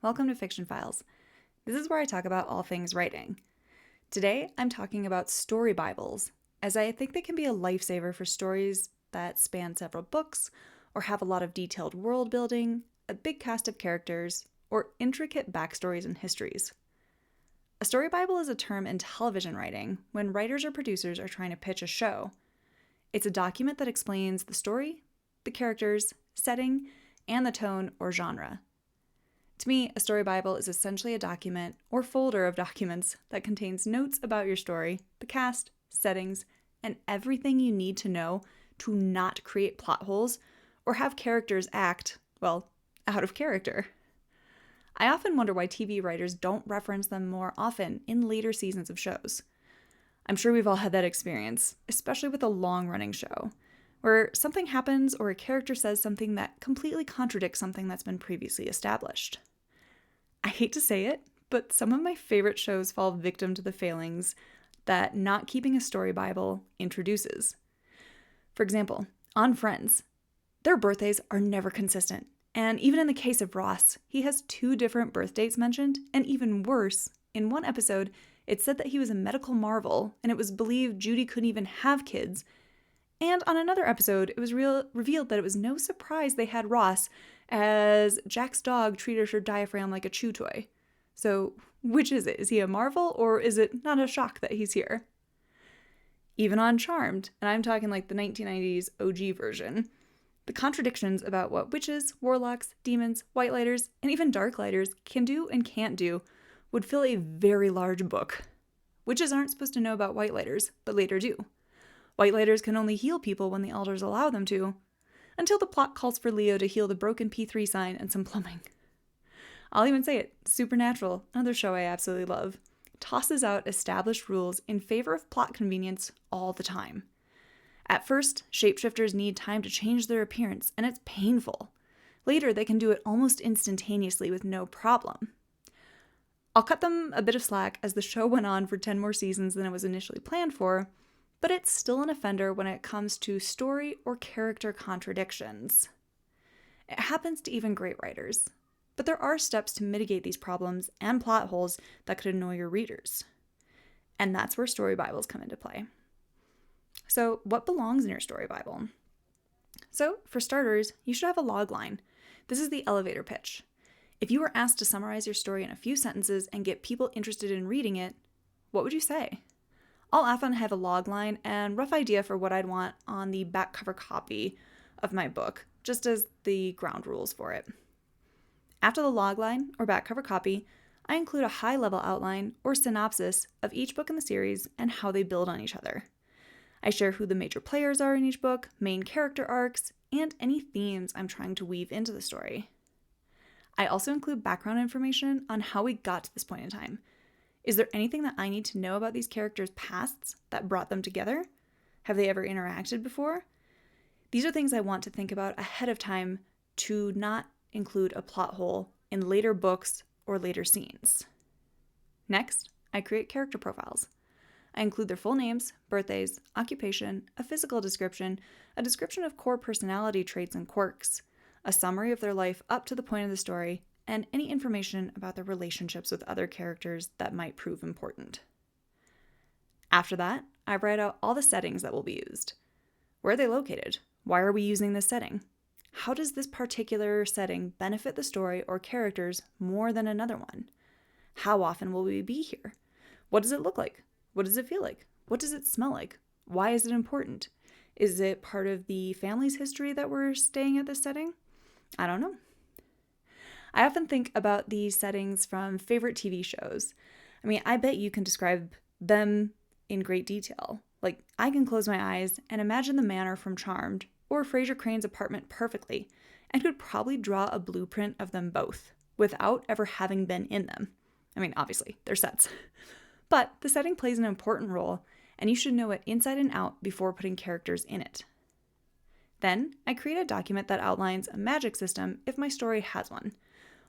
Welcome to Fiction Files. This is where I talk about all things writing. Today, I'm talking about story Bibles, as I think they can be a lifesaver for stories that span several books, or have a lot of detailed world building, a big cast of characters, or intricate backstories and histories. A story Bible is a term in television writing when writers or producers are trying to pitch a show. It's a document that explains the story, the characters, setting, and the tone or genre. To me, a story Bible is essentially a document or folder of documents that contains notes about your story, the cast, settings, and everything you need to know to not create plot holes or have characters act, well, out of character. I often wonder why TV writers don't reference them more often in later seasons of shows. I'm sure we've all had that experience, especially with a long-running show, where something happens or a character says something that completely contradicts something that's been previously established. I hate to say it, but some of my favorite shows fall victim to the failings that not keeping a story Bible introduces. For example, on Friends, their birthdays are never consistent. And even in the case of Ross, he has 2 different birth dates mentioned, and even worse, in one episode, it said that he was a medical marvel, and it was believed Judy couldn't even have kids. And on another episode, it was revealed that it was no surprise they had Ross, as Jack's dog treated her diaphragm like a chew toy. So, which is it? Is he a marvel, or is it not a shock that he's here? Even on Charmed, and I'm talking like the 1990s OG version, the contradictions about what witches, warlocks, demons, whitelighters, and even darklighters can do and can't do would fill a very large book. Witches aren't supposed to know about whitelighters, but later do. Whitelighters can only heal people when the elders allow them to, until the plot calls for Leo to heal the broken P3 sign and some plumbing. I'll even say it, Supernatural, another show I absolutely love, tosses out established rules in favor of plot convenience all the time. At first, shapeshifters need time to change their appearance, and it's painful. Later, they can do it almost instantaneously with no problem. I'll cut them a bit of slack as the show went on for 10 more seasons than it was initially planned for, but it's still an offender when it comes to story or character contradictions. It happens to even great writers, but there are steps to mitigate these problems and plot holes that could annoy your readers. And that's where story Bibles come into play. So, what belongs in your story Bible? So, for starters, you should have a log line. This is the elevator pitch. If you were asked to summarize your story in a few sentences and get people interested in reading it, what would you say? I'll often have a log line and rough idea for what I'd want on the back cover copy of my book, just as the ground rules for it. After the log line or back cover copy, I include a high-level outline or synopsis of each book in the series and how they build on each other. I share who the major players are in each book, main character arcs, and any themes I'm trying to weave into the story. I also include background information on how we got to this point in time. Is there anything that I need to know about these characters' pasts that brought them together? Have they ever interacted before? These are things I want to think about ahead of time to not include a plot hole in later books or later scenes. Next, I create character profiles. I include their full names, birthdays, occupation, a physical description, a description of core personality traits and quirks, a summary of their life up to the point of the story, and any information about their relationships with other characters that might prove important. After that, I write out all the settings that will be used. Where are they located? Why are we using this setting? How does this particular setting benefit the story or characters more than another one? How often will we be here? What does it look like? What does it feel like? What does it smell like? Why is it important? Is it part of the family's history that we're staying at this setting? I don't know. I often think about these settings from favorite TV shows. I mean, I bet you can describe them in great detail. Like, I can close my eyes and imagine the manor from Charmed or Frasier Crane's apartment perfectly, and could probably draw a blueprint of them both without ever having been in them. I mean, obviously, they're sets. But the setting plays an important role, and you should know it inside and out before putting characters in it. Then, I create a document that outlines a magic system if my story has one.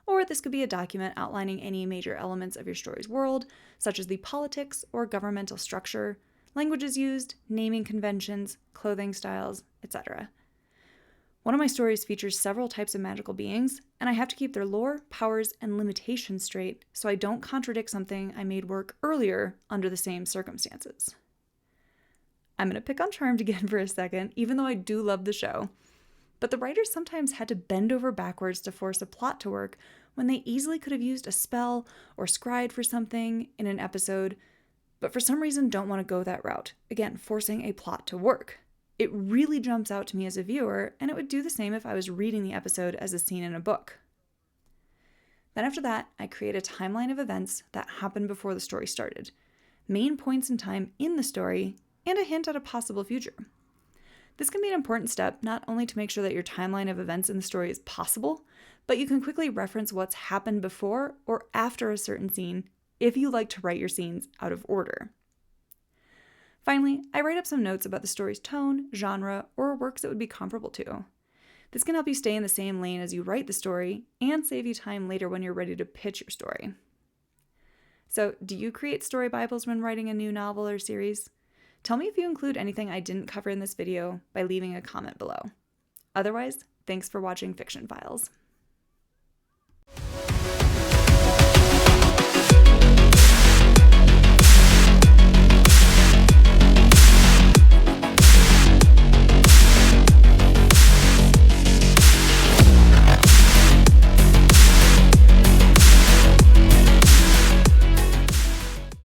Or this could be a document outlining any major elements of your story's world, such as the politics or governmental structure, languages used, naming conventions, clothing styles, etc. One of my stories features several types of magical beings, and I have to keep their lore, powers, and limitations straight so I don't contradict something I made work earlier under the same circumstances. I'm going to pick on Charmed again for a second, even though I do love the show. But the writers sometimes had to bend over backwards to force a plot to work when they easily could have used a spell or scryed for something in an episode, but for some reason don't want to go that route, again, forcing a plot to work. It really jumps out to me as a viewer, and it would do the same if I was reading the episode as a scene in a book. Then after that, I create a timeline of events that happened before the story started, main points in time in the story, and a hint at a possible future. This can be an important step, not only to make sure that your timeline of events in the story is possible, but you can quickly reference what's happened before or after a certain scene if you like to write your scenes out of order. Finally, I write up some notes about the story's tone, genre, or works it would be comparable to. This can help you stay in the same lane as you write the story and save you time later when you're ready to pitch your story. So, do you create story Bibles when writing a new novel or series? Tell me if you include anything I didn't cover in this video by leaving a comment below. Otherwise, thanks for watching Fiction Files.